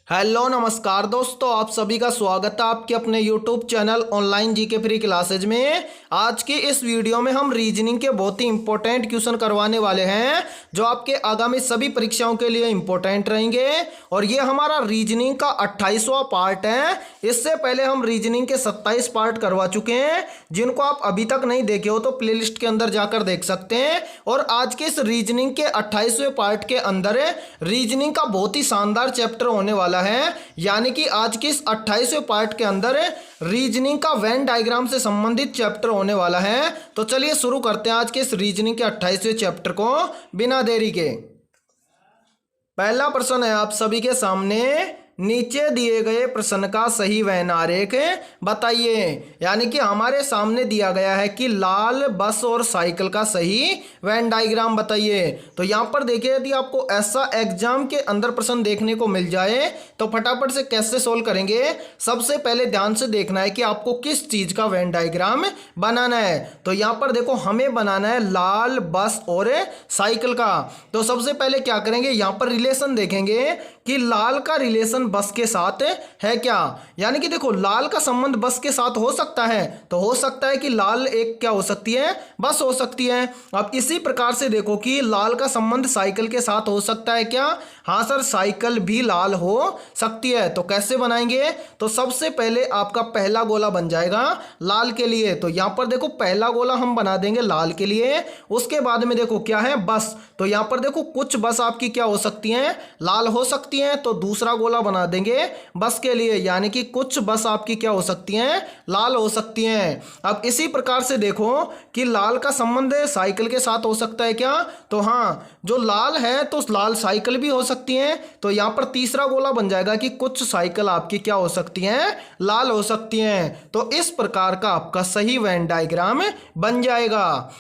Hello नमस्कार दोस्तों, आप सभी का स्वागत है आपके अपने YouTube channel online GK free classes में। आज की इस वीडियो में हम रीजनिंग के बहुत ही इंपॉर्टेंट क्वेश्चन करवाने वाले हैं जो आपके आगामी सभी परीक्षाओं के लिए इंपॉर्टेंट रहेंगे। और ये हमारा रीजनिंग का 28वां पार्ट है। इससे पहले हम रीजनिंग के 27 पार्ट करवा चुके हैं, जिनको आप अभी तक नहीं देखे हो तो प्लेलिस्ट के अंदर जाकर देख सकते हैं। और आज के इस रीजनिंग के 28वें पार्ट के अंदर रीजनिंग का बहुत ही शानदार चैप्टर होने वाला है, यानी कि आज के इस 28वें पार्ट के अंदर रीजनिंग का वेन डायग्राम से संबंधित चैप्टर होने वाला है। तो चलिए शुरू करते हैं आज के इस रीजनिंग के 28वें चैप्टर को बिना देरी के। पहला प्रश्न है आप सभी के सामने, नीचे दिए गए प्रश्न का सही वैन आरेख बताइए। यानी कि हमारे सामने दिया गया है कि लाल बस और साइकिल का सही वैन डायग्राम बताइए। तो यहाँ पर देखिए, यदि आपको ऐसा एग्जाम के अंदर प्रश्न देखने को मिल जाए तो फटाफट से कैसे सोल्व करेंगे। सबसे पहले ध्यान से देखना है कि आपको किस चीज का वैन डायग्राम बनाना है। तो यहाँ पर देखो, हमें बनाना है लाल बस और साइकिल का। तो सबसे पहले क्या करेंगे, यहाँ पर रिलेशन देखेंगे कि लाल का रिलेशन बस के साथ है क्या। यानी कि देखो, लाल का संबंध बस के साथ हो सकता है, तो हो सकता है कि लाल एक क्या हो सकती है, बस हो सकती है। अब इसी प्रकार से देखो कि लाल का संबंध साइकिल के साथ हो सकता है क्या। हाँ सर, साइकिल भी लाल हो सकती है। तो कैसे बनाएंगे, तो सबसे पहले आपका पहला गोला बन जाएगा लाल के लिए। तो यहां पर देखो, पहला गोला हम बना देंगे लाल के लिए। उसके बाद में देखो क्या है, बस। तो यहां पर देखो, कुछ बस आपकी क्या हो सकती हैं, लाल हो सकती हैं। तो दूसरा गोला बना देंगे बस के लिए, यानी कि कुछ बस आपकी क्या हो सकती हैं, लाल हो सकती हैं। अब इसी प्रकार से देखो कि लाल का संबंध साइकिल के साथ हो सकता है क्या। तो हाँ, जो लाल है तो लाल साइकिल भी हो सकती हैं। तो यहां पर तीसरा गोला बन जाएगा कि कुछ साइकिल आपकी क्या हो सकती हैं, लाल हो सकती हैं। तो इस प्रकार का आपका सही वेन डायग्राम बन जाएगा।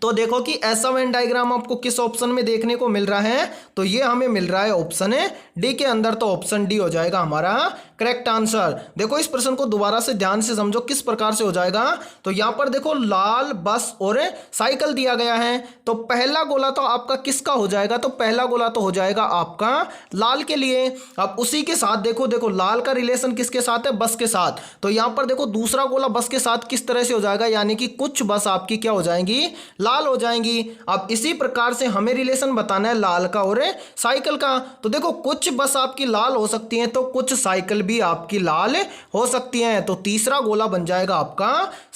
तो देखो कि ऐसा वेन डायग्राम आपको किस ऑप्शन में देखने को मिल रहा है, तो ये हमें मिल रहा है ऑप्शन डी के अंदर। तो ऑप्शन डी हो जाएगा हमारा करेक्ट आंसर। देखो, इस प्रश्न को दोबारा से ध्यान से समझो किस प्रकार से हो जाएगा। तो यहां पर देखो, लाल बस और साइकिल दिया गया है। तो पहला गोला तो आपका किसका हो जाएगा, तो पहला गोला तो हो जाएगा आपका लाल के लिए। अब उसी के साथ देखो लाल का रिलेशन किसके साथ है, बस के साथ। तो यहां पर देखो, दूसरा गोला बस के साथ किस तरह से हो जाएगा, यानी कि कुछ बस आपकी क्या हो जाएंगी, लाल हो जाएंगी। अब इसी प्रकार से हमें रिलेशन बताना है लाल का और साइकिल का। तो देखो, कुछ बस आपकी लाल हो सकती हैं, तो कुछ साइकिल भी आपकी लाल हो सकती हैं। तो तीसरा गोला बन जाएगा आपका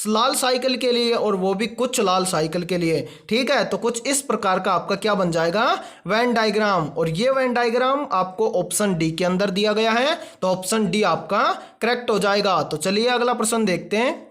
लाल साइकिल के लिए, और वो भी कुछ लाल साइकिल के लिए। ठीक है, तो कुछ इस प्रकार का आपका क्या बन जाएगा, वेन डायग्राम। और ये वेन डायग्राम आपको ऑप्शन डी के अंदर दिया गया है। तो ऑप्शन डी आपका करेक्ट हो जाएगा। तो चलिए अगला प्रश्न देखते हैं।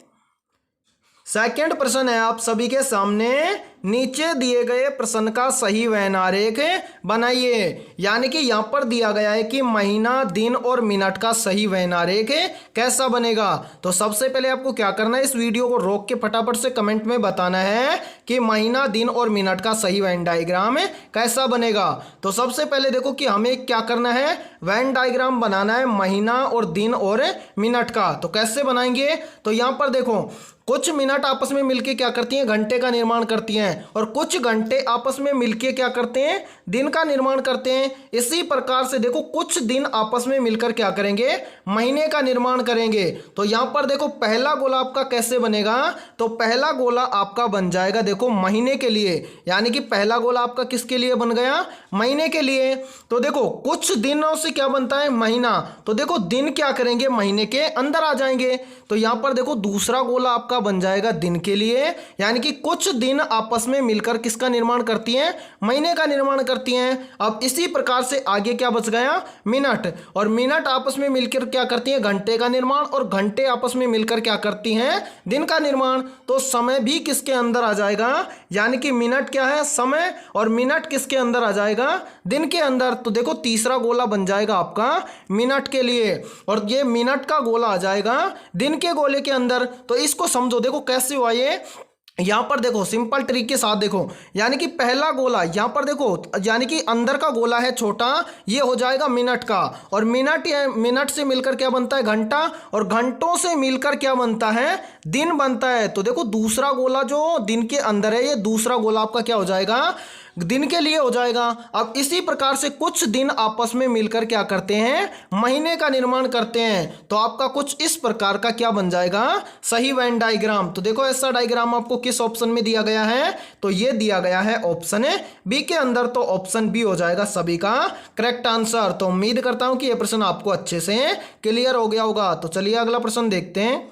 सेकंड प्रश्न है आप सभी के सामने, नीचे दिए गए प्रश्न का सही वैन आरेख बनाइए। यानी कि यहां पर दिया गया है कि महीना, दिन और मिनट का सही वैन आरेख कैसा बनेगा। तो सबसे पहले आपको क्या करना है, इस वीडियो को रोक के फटाफट से कमेंट में बताना है कि महीना, दिन और मिनट का सही वैन डायग्राम कैसा बनेगा। तो सबसे पहले देखो कि हमें क्या करना है, वैन डायग्राम बनाना है महीना और दिन और मिनट का। तो कैसे बनाएंगे, तो यहां पर देखो, कुछ मिनट आपस में मिलके क्या करती हैं, घंटे का निर्माण करती हैं। और कुछ घंटे आपस में मिलके क्या करते हैं, दिन का निर्माण करते हैं। इसी प्रकार से देखो, कुछ दिन आपस में मिलकर क्या करेंगे, महीने का निर्माण करेंगे। तो यहां पर देखो, पहला गोला आपका कैसे बनेगा, तो पहला गोला आपका बन जाएगा देखो महीने के लिए। यानी कि पहला गोला आपका किसके लिए बन गया, महीने के लिए। तो देखो, कुछ दिनों से क्या बनता है, महीना। तो देखो, दिन क्या करेंगे, महीने के अंदर आ जाएंगे। तो यहां पर देखो, दूसरा गोला आपका बन जाएगा दिन के लिए। यानी कि कुछ दिन आपस में मिलकर किसका निर्माण करती हैं, महीने का निर्माण करती हैं। अब इसी प्रकार से आगे क्या बच गया, मिनट। और मिनट आपस में मिलकर क्या करती हैं, घंटे का निर्माण। और घंटे आपस में मिलकर क्या करती हैं, दिन का निर्माण। तो समय भी किसके अंदर आ जाएगा, यानी कि मिनट क्या है, समय, और मिनट किसके अंदर आ जाएगा, दिन के अंदर। तो देखो, तीसरा गोला बन जाएगा आपका मिनट के लिए, और ये मिनट का गोला आ जाएगा दिन के गोले के अंदर। तो इसको समझो, देखो कैसे हुआ ये। यहां पर देखो, सिंपल ट्रिक के साथ देखो, यानी कि पहला गोला यहां पर देखो, यानी कि अंदर का गोला है छोटा, ये हो जाएगा मिनट का। और मिनट से मिलकर क्या बनता है, घंटा। और घंटों से मिलकर क्या बनता है, दिन बनता है। तो देखो, दूसरा गोला जो दिन के अंदर है, ये दूसरा गोला आपका क्या हो जाएगा, दिन के लिए हो जाएगा। अब इसी प्रकार से कुछ दिन आपस में मिलकर क्या करते हैं, महीने का निर्माण करते हैं। तो आपका कुछ इस प्रकार का क्या बन जाएगा, सही वेन डायग्राम। तो देखो ऐसा डायग्राम आपको किस ऑप्शन में दिया गया है, तो ये दिया गया है ऑप्शन बी के अंदर। तो ऑप्शन बी हो जाएगा सभी का करेक्ट आंसर। तो उम्मीद करता हूं कि यह प्रश्न आपको अच्छे से क्लियर हो गया होगा। तो चलिए अगला प्रश्न देखते हैं।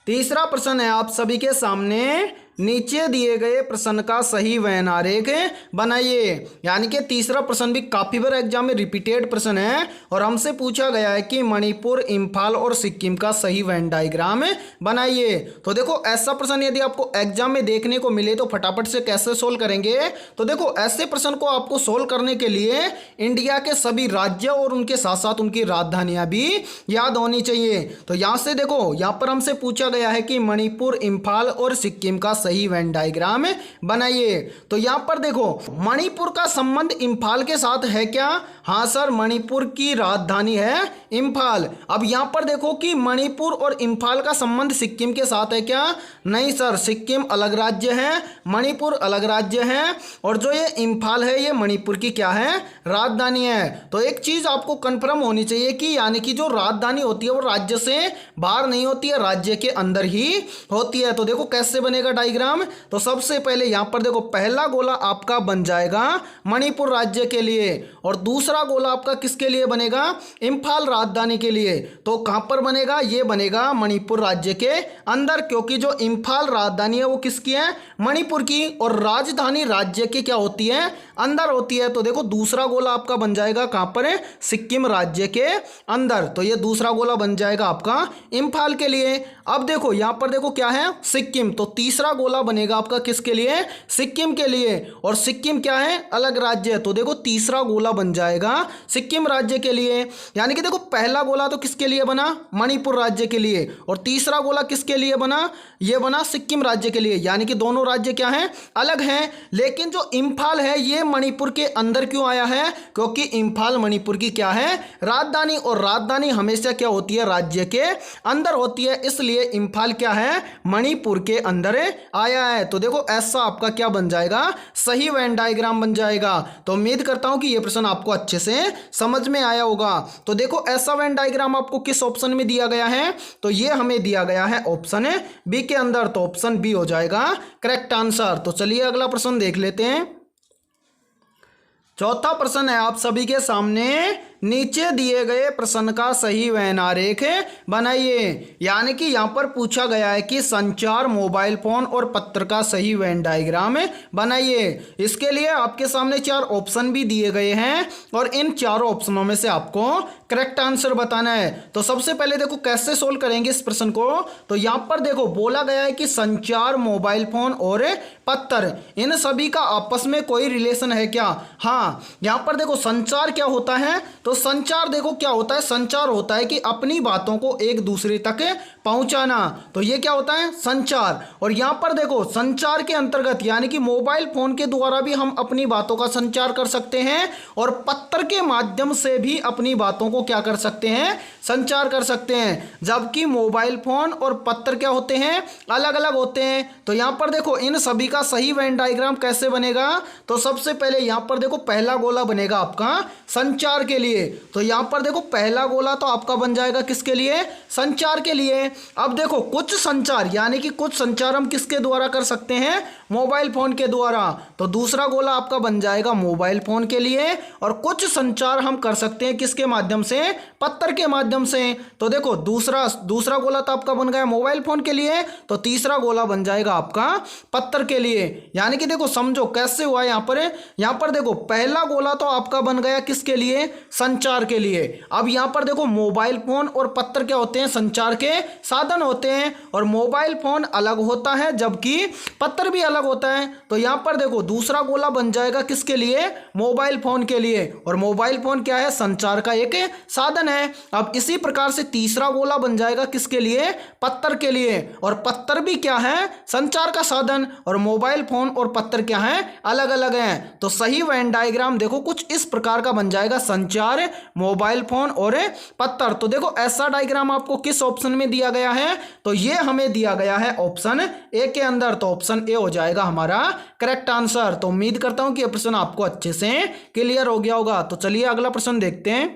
तीसरा प्रश्न है आप सभी के सामने, नीचे दिए गए प्रश्न का सही वैन आरेख बनाइए। यानी कि तीसरा प्रश्न भी काफी बार एग्जाम में रिपीटेड प्रश्न है और हमसे पूछा गया है कि मणिपुर, इम्फाल और सिक्किम का सही वैन डायग्राम बनाइए। तो देखो ऐसा प्रश्न यदि आपको एग्जाम में देखने को मिले तो फटाफट से कैसे सोल्व करेंगे। तो देखो ऐसे प्रश्न को आपको सोल्व करने के लिए इंडिया के सभी राज्य और उनके साथ साथ उनकी राजधानियां भी याद होनी चाहिए। तो यहां से देखो, यहां पर हमसे पूछा गया है कि मणिपुर, इम्फाल और सिक्किम का सही वेन डायग्राम बनाइए। तो यहां पर देखो मणिपुर का संबंध इम्फाल के साथ है क्या, हाँ सर, मणिपुर की राजधानी है इम्फाल। अब यहां पर देखो कि मणिपुर और इम्फाल का संबंध सिक्किम के साथ है क्या, नहीं सर, सिक्किम अलग राज्य है, मणिपुर अलग राज्य है और जो ये इम्फाल है ये मणिपुर की क्या है, राजधानी है। तो एक चीज आपको कंफर्म होनी चाहिए कि यानी कि जो राजधानी होती है वो राज्य से बाहर नहीं होती है, राज्य के अंदर ही होती है। तो देखो कैसे बनेगा डायग्राम। तो सबसे पहले यहां पर देखो पहला गोला आपका बन जाएगा मणिपुर राज्य के लिए और दूसरा गोला आपका किसके लिए बनेगा, इम्फाल राजधानी के लिए। तो कहां पर बनेगा, ये बनेगा मणिपुर राज्य के अंदर, क्योंकि जो इम्फाल राजधानी है वो किसकी है, मणिपुर की, और राजधानी राज्य की क्या होती है, अंदर होती है। तो देखो दूसरा गोला आपका बन जाएगा कहां पर है, सिक्किम राज्य के अंदर। तो ये दूसरा गोला बन जाएगा आपका इम्फाल के लिए। अब देखो यहां पर देखो क्या है, सिक्किम। तो तीसरा गोला बनेगा आपका किसके लिए, सिक्किम के लिए, और सिक्किम क्या है, अलग राज्य। तो देखो तीसरा गोला बन जाएगा सिक्किम राज्य के लिए। यानी कि देखो पहला गोला तो किसके लिए बना, मणिपुर राज्य के लिए, और तीसरा गोला किसके लिए बना, ये बना सिक्किम राज्य के लिए। यानी कि दोनों राज्य क्या हैं, अलग हैं। लेकिन जो इम्फाल है ये मणिपुर के अंदर क्यों आया है, क्योंकि इम्फाल मणिपुर की क्या है, राजधानी, और राजधानी हमेशा क्या होती है, राज्य के अंदर होती है, इसलिए इम्फाल क्या है, मणिपुर के अंदर आया है। तो देखो ऐसा आपका क्या बन जाएगा, सही वेन डायग्राम बन जाएगा। तो उम्मीद करता हूं कि यह प्रश्न आपको अच्छे से समझ में आया होगा। तो देखो ऐसा वेन डायग्राम आपको किस ऑप्शन में दिया गया है, तो यह हमें दिया गया है ऑप्शन बी के अंदर। तो ऑप्शन बी हो जाएगा करेक्ट आंसर। तो चलिए अगला प्रश्न देख लेते हैं। चौथा प्रश्न है आप सभी के सामने, नीचे दिए गए प्रश्न का सही वैन आरेख बनाइए। यानी कि यहां पर पूछा गया है कि संचार, मोबाइल फोन और पत्र का सही वैन डायग्राम बनाइए। इसके लिए आपके सामने 4 ऑप्शन भी दिए गए हैं और इन चारों ऑप्शनों में से आपको करेक्ट आंसर बताना है। तो सबसे पहले देखो कैसे सोल्व करेंगे इस प्रश्न को। तो यहां पर देखो बोला गया है कि संचार, मोबाइल फोन और पत्र, इन सभी का आपस में कोई रिलेशन है क्या, हाँ। यहां पर देखो संचार क्या होता है, तो संचार देखो क्या होता है, संचार होता है कि अपनी बातों को एक दूसरे तक पहुंचाना। तो ये क्या होता है, संचार। और यहां पर देखो संचार के अंतर्गत यानी कि मोबाइल फोन के द्वारा भी हम अपनी बातों का संचार कर सकते हैं और पत्र के माध्यम से भी अपनी बातों को क्या कर सकते हैं, संचार कर सकते हैं। जबकि मोबाइल फोन और पत्र क्या होते हैं, अलग अलग होते हैं। तो यहां पर देखो इन सभी का सही वेन डायग्राम कैसे बनेगा। तो सबसे पहले यहां पर देखो पहला गोला बनेगा आपका संचार के लिए। तो यहां पर देखो पहला गोला तो आपका बन जाएगा किसके लिए, संचार के लिए। अब देखो कुछ संचार यानी कि कुछ संचार हम किसके द्वारा कर सकते हैं, मोबाइल फोन के द्वारा। तो दूसरा गोला आपका बन जाएगा मोबाइल फोन के लिए, और कुछ संचार हम कर सकते हैं किसके माध्यम से, पत्र के माध्यम से। तो देखो दूसरा गोला तो आपका बन गया मोबाइल फोन के लिए, तो तीसरा गोला बन जाएगा आपका पत्र के लिए। यानी कि देखो समझो कैसे हुआ यहां पर देखो पहला गोला तो आपका बन गया किसके लिए, संचार के लिए। अब यहां पर देखो मोबाइल फोन और पत्र क्या होते हैं, संचार के साधन होते हैं, और मोबाइल फोन अलग होता है जबकि पत्र भी अलग होता है। तो यहां पर देखो दूसरा गोला बन जाएगा किसके लिए, मोबाइल फोन के लिए, और मोबाइल फोन क्या है, संचार का एक साधन है। अब इसी प्रकार से तीसरा गोला बन जाएगा किसके लिए, पत्र के लिए, और पत्र भी क्या है, संचार का साधन, और मोबाइल फोन और पत्र क्या है, अलग अलग हैं। तो सही वेन डायग्राम देखो कुछ इस प्रकार का बन जाएगा, संचार, औजार, मोबाइल फोन और पत्थर। तो देखो ऐसा डायग्राम आपको किस ऑप्शन में दिया गया है, तो ये हमें दिया गया है ऑप्शन ए के अंदर। तो ऑप्शन ए हो जाएगा हमारा करेक्ट आंसर। तो उम्मीद करता हूं कि यह प्रश्न आपको अच्छे से क्लियर हो गया होगा। तो चलिए अगला प्रश्न देखते हैं।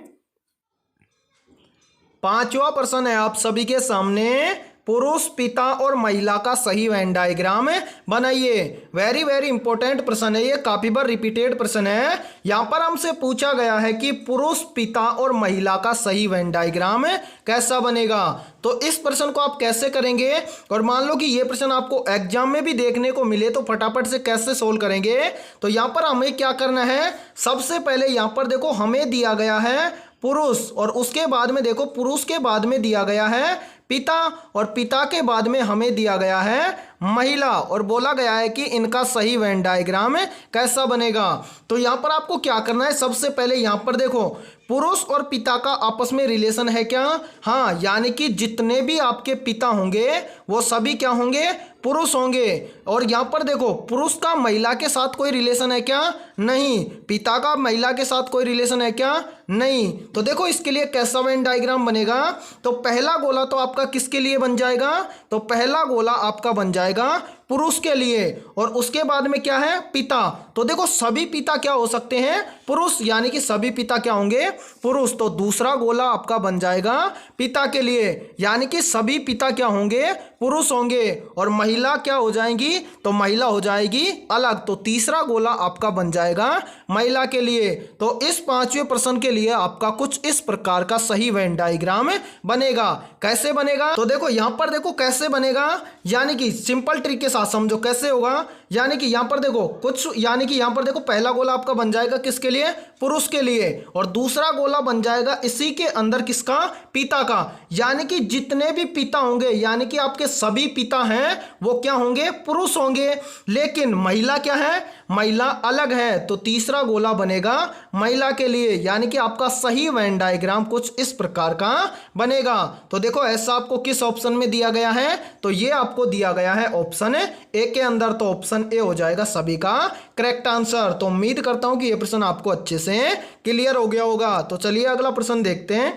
पांचवा प्रश्न है आप सभी के सामने, पुरुष, पिता और महिला का सही वेन डायग्राम बनाइए। वेरी वेरी इंपॉर्टेंट प्रश्न है, ये काफी बार रिपीटेड प्रश्न है। यहां पर हमसे पूछा गया है कि पुरुष, पिता और महिला का सही वेन डायग्राम कैसा बनेगा। तो इस प्रश्न को आप कैसे करेंगे, और मान लो कि ये प्रश्न आपको एग्जाम में भी देखने को मिले तो फटाफट से कैसे सोल्व करेंगे। तो यहां पर हमें क्या करना है, सबसे पहले यहां पर देखो हमें दिया गया है पुरुष, और उसके बाद में देखो पुरुष के बाद में दिया गया है पिता, और पिता के बाद में हमें दिया गया है महिला, और बोला गया है कि इनका सही वेन डायग्राम कैसा बनेगा। तो यहां पर आपको क्या करना है, सबसे पहले यहां पर देखो पुरुष और पिता का आपस में रिलेशन है क्या, हाँ, यानी कि जितने भी आपके पिता होंगे वो सभी क्या होंगे, पुरुष होंगे। और यहां पर देखो पुरुष का महिला के साथ कोई रिलेशन है क्या, नहीं। पिता का महिला के साथ कोई रिलेशन है क्या, नहीं। तो देखो इसके लिए कैसा वेन डायग्राम बनेगा, तो पहला गोला तो आपका किसके लिए बन जाएगा, तो पहला गोला आपका बन जाएगा पुरुष के लिए, और उसके बाद में क्या है, पिता। तो देखो सभी पिता क्या हो सकते हैं, पुरुष, यानी कि सभी पिता क्या होंगे, पुरुष। तो दूसरा गोला आपका बन जाएगा पिता के लिए, यानी कि सभी पिता क्या होंगे, पुरुष होंगे, और महिला क्या हो जाएंगी, तो महिला हो जाएगी अलग। तो तीसरा गोला आपका बन जाएगा महिला के लिए। तो इस पांचवें प्रश्न के लिए आपका कुछ इस प्रकार का सही वेन डायग्राम बनेगा। कैसे बनेगा, तो देखो यहां पर देखो कैसे बनेगा, यानी कि सिंपल ट्रिक के साथ समझो कैसे होगा। यानी कि यहां पर देखो कुछ, यानी कि यहां पर देखो पहला गोला आपका बन जाएगा किसके लिए, पुरुष के लिए, और दूसरा गोला बन जाएगा इसी के अंदर किसका, पिता का। यानी कि जितने भी पिता होंगे, यानी कि आपके सभी पिता हैं वो क्या होंगे, पुरुष होंगे, लेकिन महिला क्या है, महिला अलग है। तो तीसरा गोला बनेगा महिला के लिए, यानी कि आपका सही वेन डायग्राम कुछ इस प्रकार का बनेगा। तो देखो ऐसा आपको किस ऑप्शन में दिया गया है, तो ये आपको दिया गया है ऑप्शन ए के अंदर। तो ऑप्शन ए हो जाएगा सभी का करेक्ट आंसर। तो उम्मीद करता हूं कि यह प्रश्न आपको अच्छे से क्लियर हो गया होगा। तो चलिए अगला प्रश्न देखते हैं।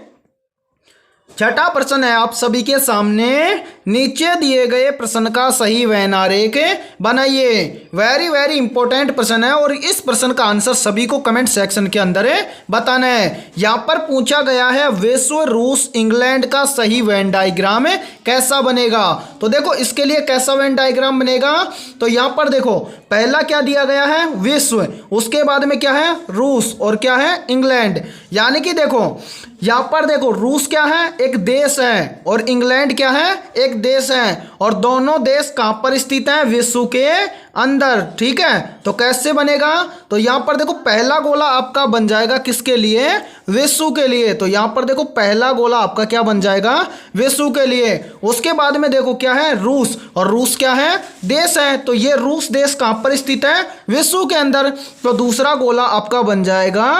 छठा प्रश्न है आप सभी के सामने, नीचे दिए गए प्रश्न का सही वेन आरेख बनाइए। वेरी वेरी इंपॉर्टेंट प्रश्न है, और इस प्रश्न का आंसर सभी को कमेंट सेक्शन के अंदर बताना है। यहां पर पूछा गया है विश्व, रूस, इंग्लैंड का सही वेन डायग्राम कैसा बनेगा। तो देखो इसके लिए कैसा वेन डायग्राम बनेगा, तो यहां पर देखो पहला क्या दिया गया है, विश्व, उसके बाद में क्या है, रूस, और क्या है, इंग्लैंड। यानी कि देखो यहां पर देखो रूस क्या है, एक देश है, और इंग्लैंड क्या है, एक देश है, और दोनों देश कहां पर स्थित हैं, विश्व के अंदर। ठीक है, तो कैसे बनेगा, तो यहां पर देखो पहला गोला आपका बन जाएगा किसके लिए, विश्व के लिए। तो यहां पर देखो पहला गोला आपका क्या बन जाएगा, विश्व के लिए। उसके बाद में देखो क्या है, रूस, और रूस क्या है, देश है। तो ये रूस देश कहां पर स्थित है, विश्व के अंदर। तो दूसरा गोला आपका बन जाएगा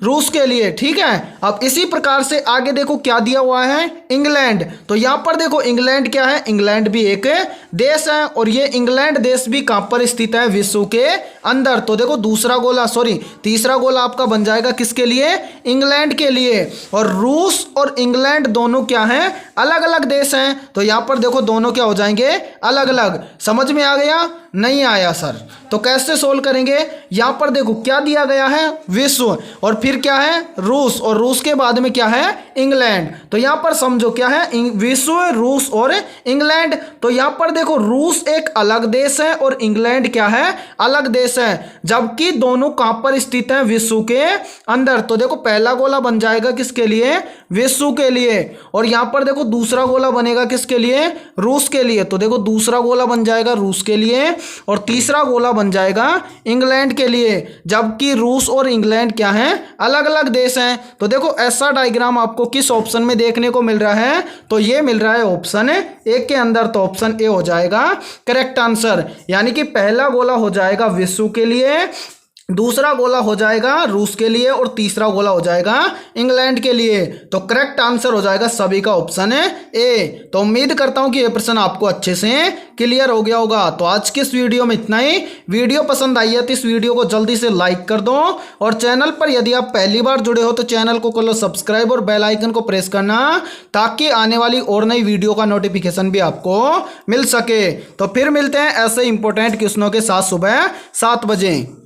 रूस के लिए। ठीक है, अब इसी प्रकार से आगे देखो क्या दिया हुआ है, इंग्लैंड। तो यहां पर देखो इंग्लैंड क्या है, इंग्लैंड भी एक देश है, और ये इंग्लैंड देश भी कहां पर स्थित है, विश्व के अंदर। तो देखो दूसरा गोला, सॉरी तीसरा गोला आपका बन जाएगा किसके लिए, इंग्लैंड के लिए। और रूस और इंग्लैंड दोनों क्या हैं, अलग अलग देश हैं। तो यहां पर देखो दोनों क्या हो जाएंगे, अलग अलग। समझ में आ गया, नहीं आया सर, तो कैसे सोल्व करेंगे। यहां पर देखो क्या दिया गया है, विश्व, और फिर क्या है, रूस, और रूस के बाद में क्या है, इंग्लैंड। तो यहां पर समझो क्या है, विश्व, रूस और इंग्लैंड। तो यहां पर देखो रूस एक अलग देश है और इंग्लैंड क्या है, अलग देश है, जबकि दोनों कहां पर स्थित हैं, विश्व के अंदर। तो देखो पहला गोला बन जाएगा किसके लिए, विश्व के लिए, और यहां पर देखो दूसरा गोला बनेगा किसके लिए, रूस के लिए। तो देखो दूसरा गोला बन जाएगा रूस के लिए, और तीसरा गोला बन जाएगा इंग्लैंड के लिए, जबकि रूस और इंग्लैंड क्या हैं, अलग अलग देश हैं। तो देखो ऐसा डायग्राम आपको किस ऑप्शन में देखने को मिल रहा है, तो ये मिल रहा है ऑप्शन ए के अंदर। तो ऑप्शन ए हो जाएगा करेक्ट आंसर, यानी कि पहला गोला हो जाएगा विश्व के लिए, दूसरा गोला हो जाएगा रूस के लिए और तीसरा गोला हो जाएगा इंग्लैंड के लिए। तो करेक्ट आंसर हो जाएगा सभी का ऑप्शन है ए। तो उम्मीद करता हूं कि ये प्रश्न आपको अच्छे से क्लियर हो गया होगा। तो आज के इस वीडियो में इतना ही। वीडियो पसंद आई है तो इस वीडियो को जल्दी से लाइक कर दो और चैनल पर यदि आप पहली बार जुड़े हो तो चैनल को कर लो सब्सक्राइब और बेल आइकन को प्रेस करना, ताकि आने वाली और नई वीडियो का नोटिफिकेशन भी आपको मिल सके। तो फिर मिलते हैं ऐसे इंपॉर्टेंट क्वेश्चनों के साथ सुबह 7 बजे।